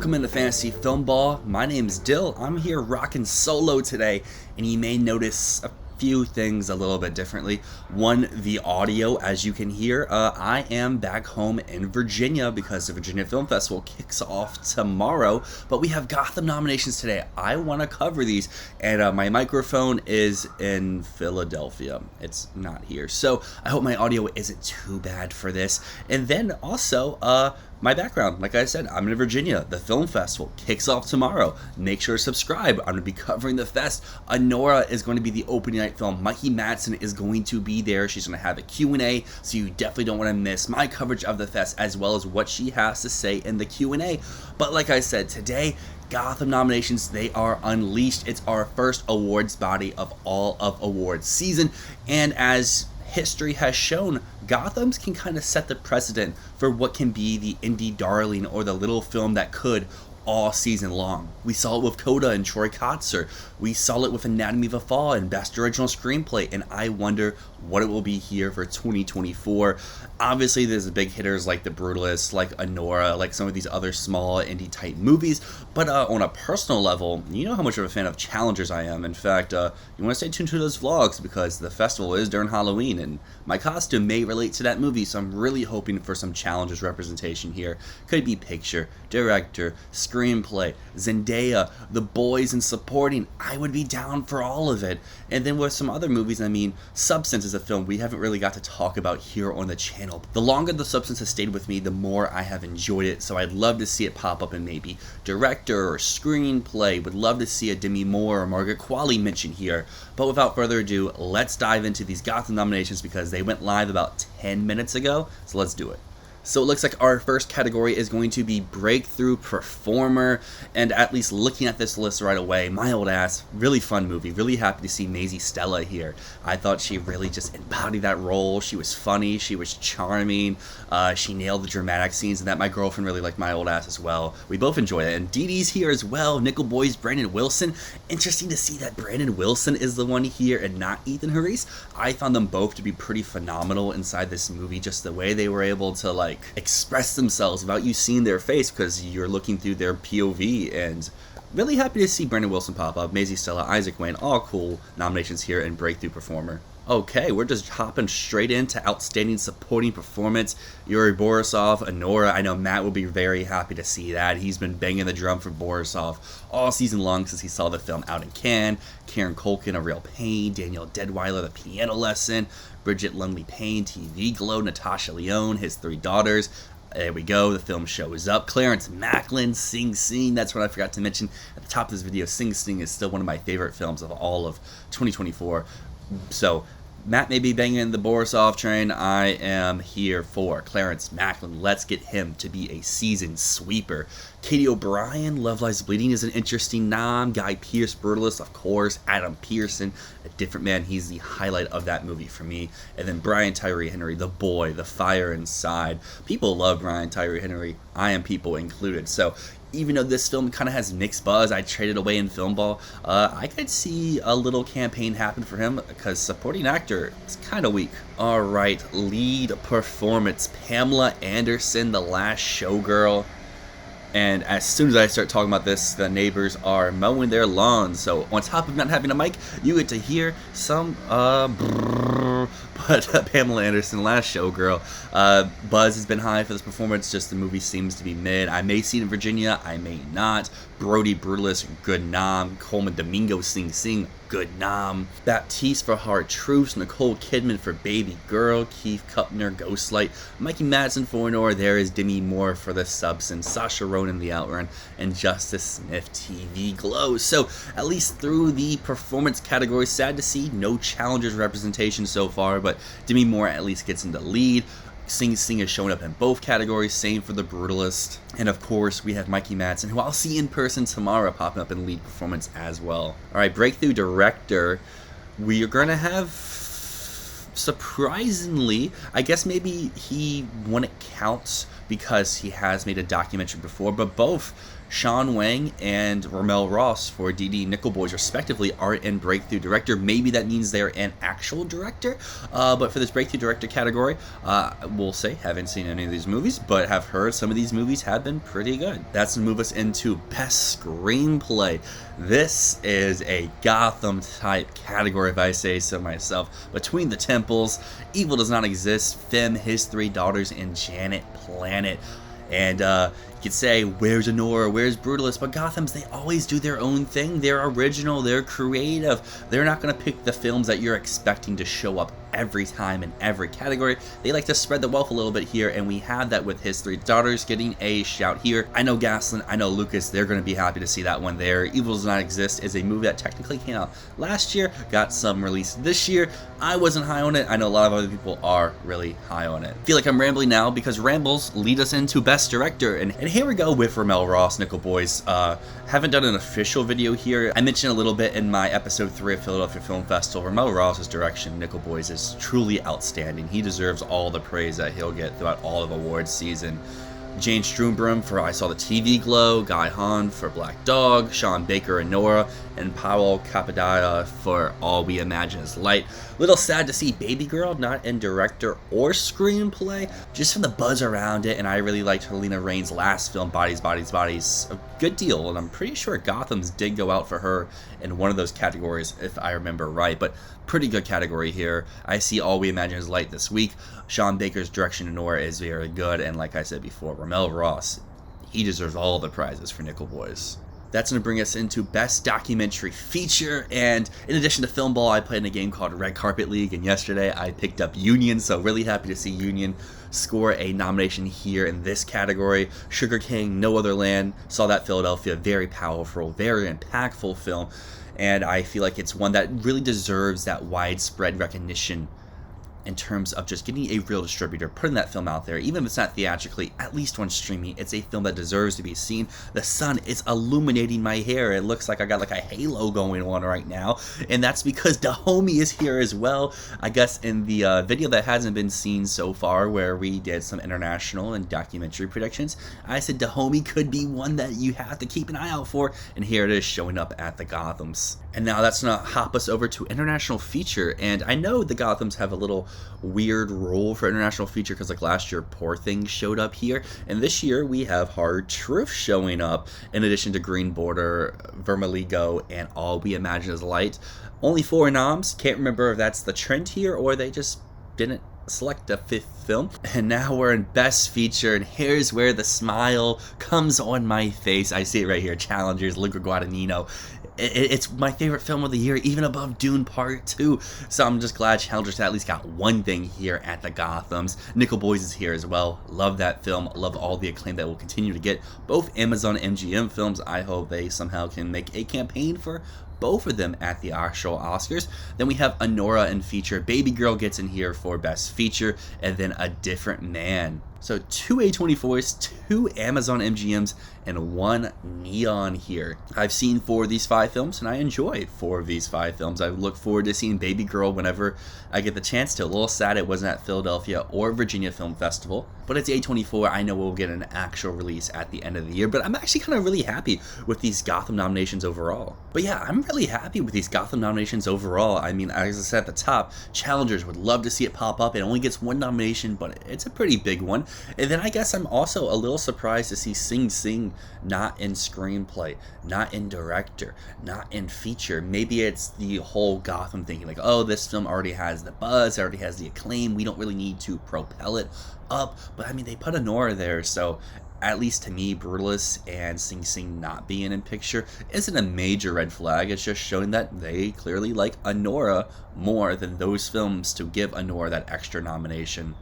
Welcome into Fantasy Filmball. My name's Dyl. I'm here rocking solo today, and you may notice a few things a little bit differently. One, the audio, as you can hear. I am back home in Virginia because the Virginia Film Festival kicks off tomorrow, but we have Gotham nominations today. I want to cover these, and my microphone is in Philadelphia. It's not here, so I hope my audio isn't too bad for this. And then also, my background, like I said, I'm in Virginia. The film festival kicks off tomorrow. Make sure to subscribe. I'm going to be covering the fest. Honora is going to be the opening night film. Mikey Madsen is going to be there. She's going to have a Q&A, so you definitely don't want to miss my coverage of the fest as well as what she has to say in the Q&A. But like I said, today, Gotham nominations, they are unleashed. It's our first awards body of all of awards season, and as history has shown, Gothams can kind of set the precedent for what can be the indie darling or the little film that could all season long. We saw it with Coda and Troy Kotzer. We saw it with Anatomy of a Fall and Best Original Screenplay, and I wonder what it will be here for 2024. Obviously, there's big hitters like The Brutalist, like Honora, like some of these other small indie-type movies, but on a personal level, you know how much of a fan of challengers I am. In fact, you want to stay tuned to those vlogs because the festival is during Halloween, and my costume may relate to that movie, so I'm really hoping for some challengers representation here. Could be picture, director, screenplay, Zendaya, the boys in supporting. I would be down for all of it. And then with some other movies, I mean, Substance is a film we haven't really got to talk about here on the channel. The longer the Substance has stayed with me, the more I have enjoyed it, so I'd love to see it pop up in maybe director or screenplay. Would love to see a Demi Moore or Margaret Qualley mentioned here. But without further ado, let's dive into these Gotham nominations because they went live about 10 minutes ago, so let's do it. So it looks like our first category is going to be Breakthrough Performer, and at least looking at this list right away, my old ass, really fun movie, really happy to see Maisie Stella here. I thought she really just embodied that role. She was funny, she was charming, she nailed the dramatic scenes, and that my girlfriend really liked my old ass as well. We both enjoyed it, and Dee Dee's here as well, Nickel Boy's Brandon Wilson. Interesting to see that Brandon Wilson is the one here and not Ethan Harris. I found them both to be pretty phenomenal inside this movie, just the way they were able to express themselves without you seeing their face because you're looking through their POV, and really happy to see Brandon Wilson pop up, Maisie Stella, Isaac Wayne, all cool nominations here in Breakthrough Performer. Okay, we're just hopping straight into Outstanding Supporting Performance. Yuri Borisov, Honora. I know Matt will be very happy to see that. He's been banging the drum for Borisov all season long since he saw the film out in Cannes. Karen Culkin, A Real Pain. Danielle Deadweiler, The Piano Lesson. Bridget Lumley Payne, TV Glow. Natasha Lyonne, His Three Daughters. There we go, the film shows up. Clarence Macklin, Sing Sing. That's what I forgot to mention at the top of this video. Sing Sing is still one of my favorite films of all of 2024. So, Matt may be banging the Borisov train. I am here for Clarence Macklin. Let's get him to be a season sweeper. Katie O'Brien, Love Lies Bleeding is an interesting nom. Guy Pearce, Brutalist, of course. Adam Pearson, A Different Man. He's the highlight of that movie for me. And then Brian Tyree Henry, The Boy, The Fire Inside. People love Brian Tyree Henry. I am people included. So, even though this film kind of has mixed buzz, I traded away in Filmball, I could see a little campaign happen for him because supporting actor is kind of weak. Alright, lead performance, Pamela Anderson, The Last Showgirl. And as soon as I start talking about this, the neighbors are mowing their lawns. So on top of not having a mic, you get to hear some but Pamela Anderson, Last Showgirl. Buzz has been high for this performance, just the movie seems to be mid. I may see it in Virginia, I may not. Brody Brutalist, good nom. Coleman Domingo, Sing Sing, good nom. Baptiste for Hard Truths, Nicole Kidman for Baby Girl, Keith Kupner, Ghostlight, Mikey Madsen for Honor, there is Demi Moore for The Substance, Saoirse Ronan, The Outrun, and Justice Smith, TV Glow. So, at least through the performance category, sad to see no challengers representation so far, but Demi Moore at least gets into lead. Sing Sing is showing up in both categories, same for The Brutalist. And of course, we have Mikey Madsen, who I'll see in person tomorrow, popping up in lead performance as well. Alright, Breakthrough Director. We are going to have, surprisingly, I guess maybe he wouldn't count because he has made a documentary before, but both Sean Wang and Ramel Ross for DD Nickel Boys, respectively, are in Breakthrough Director. Maybe that means they're an actual director, but for this Breakthrough Director category, we'll say, haven't seen any of these movies, but have heard some of these movies have been pretty good. That's going to move us into Best Screenplay. This is a Gotham type category, if I say so myself. Between the Temples, Evil Does Not Exist, Femme, His Three Daughters, and Janet Planet. And you could say, where's Honora, where's Brutalist? But Gothams, they always do their own thing. They're original, they're creative. They're not going to pick the films that you're expecting to show up every time in every category. They like to spread the wealth a little bit here, and we have that with His Three Daughters getting a shout here. I know Gaslin, I know Lucas, they're going to be happy to see that one there. Evil Does Not Exist is a movie that technically came out last year, got some release this year. I wasn't high on it. I know a lot of other people are really high on it. I feel like I'm rambling now because rambles lead us into Best Director, and here we go with Ramel Ross, Nickel Boys. Haven't done an official video here. I mentioned a little bit in my episode 3 of Philadelphia Film Festival. Ramel Ross's direction, Nickel Boys, is truly outstanding. He deserves all the praise that he'll get throughout all of awards season. Jane Strumbrum for I Saw the TV Glow, Guy Hahn for Black Dog, Sean Baker and Nora, and Powell Capadaya for All We Imagine Is Light. Little sad to see Baby Girl not in director or screenplay, just from the buzz around it, and I really liked Helena Rain's last film, Bodies, Bodies, Bodies. A good deal, and I'm pretty sure Gothams did go out for her in one of those categories, if I remember right, but pretty good category here. I see All We Imagine Is Light this week. Sean Baker's direction to Nora is very good, and like I said before, Ramel Ross, he deserves all the prizes for Nickel Boys. That's going to bring us into Best Documentary Feature, and in addition to Filmball, I played in a game called Red Carpet League, and yesterday I picked up Union, so really happy to see Union score a nomination here in this category. Sugar King, No Other Land, saw that Philadelphia, very powerful, very impactful film, and I feel like it's one that really deserves that widespread recognition in terms of just getting a real distributor, putting that film out there, even if it's not theatrically, at least on streaming. It's a film that deserves to be seen. The sun is illuminating my hair. It looks like I got like a halo going on right now, and that's because Dahomey is here as well. I guess in the video that hasn't been seen so far, where we did some international and documentary predictions, I said Dahomey could be one that you have to keep an eye out for, and here it is showing up at the Gothams. And now that's gonna hop us over to international feature, and I know the Gothams have a little weird rule for international feature because like last year Poor Things showed up here, and this year we have Hard Truth showing up in addition to Green Border, Vermiligo, and All We Imagine Is Light. Only 4 noms. Can't remember if that's the trend here or they just didn't select a 5th film. And now we're in Best Feature, and here's where the smile comes on my face. I see it right here. Challengers, Luca Guadagnino. It's my favorite film of the year, even above Dune Part 2. So I'm just glad Challengers at least got one thing here at the Gothams. Nickel Boys is here as well. Love that film. Love all the acclaim that we'll continue to get. Both Amazon MGM films. I hope they somehow can make a campaign for both of them at the actual Oscars. Then we have Honora in feature. Baby Girl gets in here for Best Feature, and then A Different Man. So 2 A24s, 2 Amazon MGMs, and 1 Neon here. I've seen 4 of these 5 films, and I enjoy 4 of these 5 films. I look forward to seeing Baby Girl whenever I get the chance to. A little sad it wasn't at Philadelphia or Virginia Film Festival, but it's A24. I know we'll get an actual release at the end of the year, but I'm actually kind of really happy with these Gotham nominations overall. But yeah, I'm really happy with these Gotham nominations overall. I mean, as I said at the top, Challengers would love to see it pop up. It only gets 1 nomination, but it's a pretty big one. And then I guess I'm also a little surprised to see Sing Sing not in screenplay, not in director, not in feature. Maybe it's the whole Gotham thinking like, oh, this film already has the buzz, already has the acclaim, we don't really need to propel it up. But I mean, they put Honora there, so at least to me, Brutalist and Sing Sing not being in picture isn't a major red flag. It's just showing that they clearly like Honora more than those films to give Honora that extra nomination.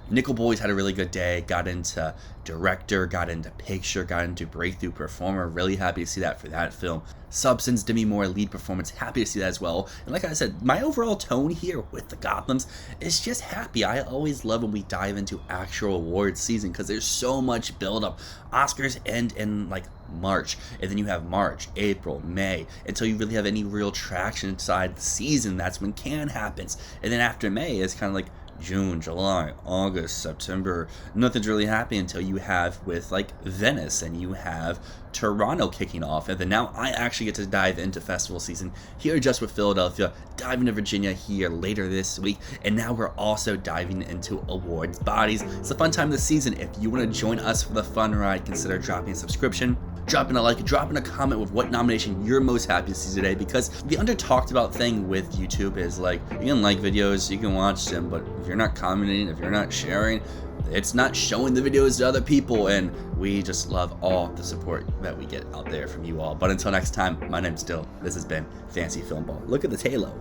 Nickel Boys had a really good day, got into director, got into picture, got into breakthrough performer. Really happy to see that for that film. Substance, Demi Moore, lead performance, happy to see that as well. And like I said, my overall tone here with the Gothams is just happy. I always love when we dive into actual awards season because there's so much build-up. Oscars end in like March, and then you have March, April, May, until you really have any real traction inside the season. That's when Cannes happens. And then after May, it's kind of like June, July, August, September. Nothing's really happening until you have with like Venice, and you have Toronto kicking off, and then now I actually get to dive into festival season here just with Philadelphia, dive into Virginia here later this week, and now we're also diving into awards bodies. It's a fun time of the season. If you want to join us for the fun ride, consider dropping a subscription, dropping a like, dropping a comment with what nomination you're most happy to see today, because the under talked about thing with YouTube is like, you can like videos, you can watch them, but if you're not commenting, if you're not sharing, it's not showing the videos to other people, and we just love all the support that we get out there from you all. But until next time, my name's Dyl. This has been Fantasy Filmball. Look at the halo.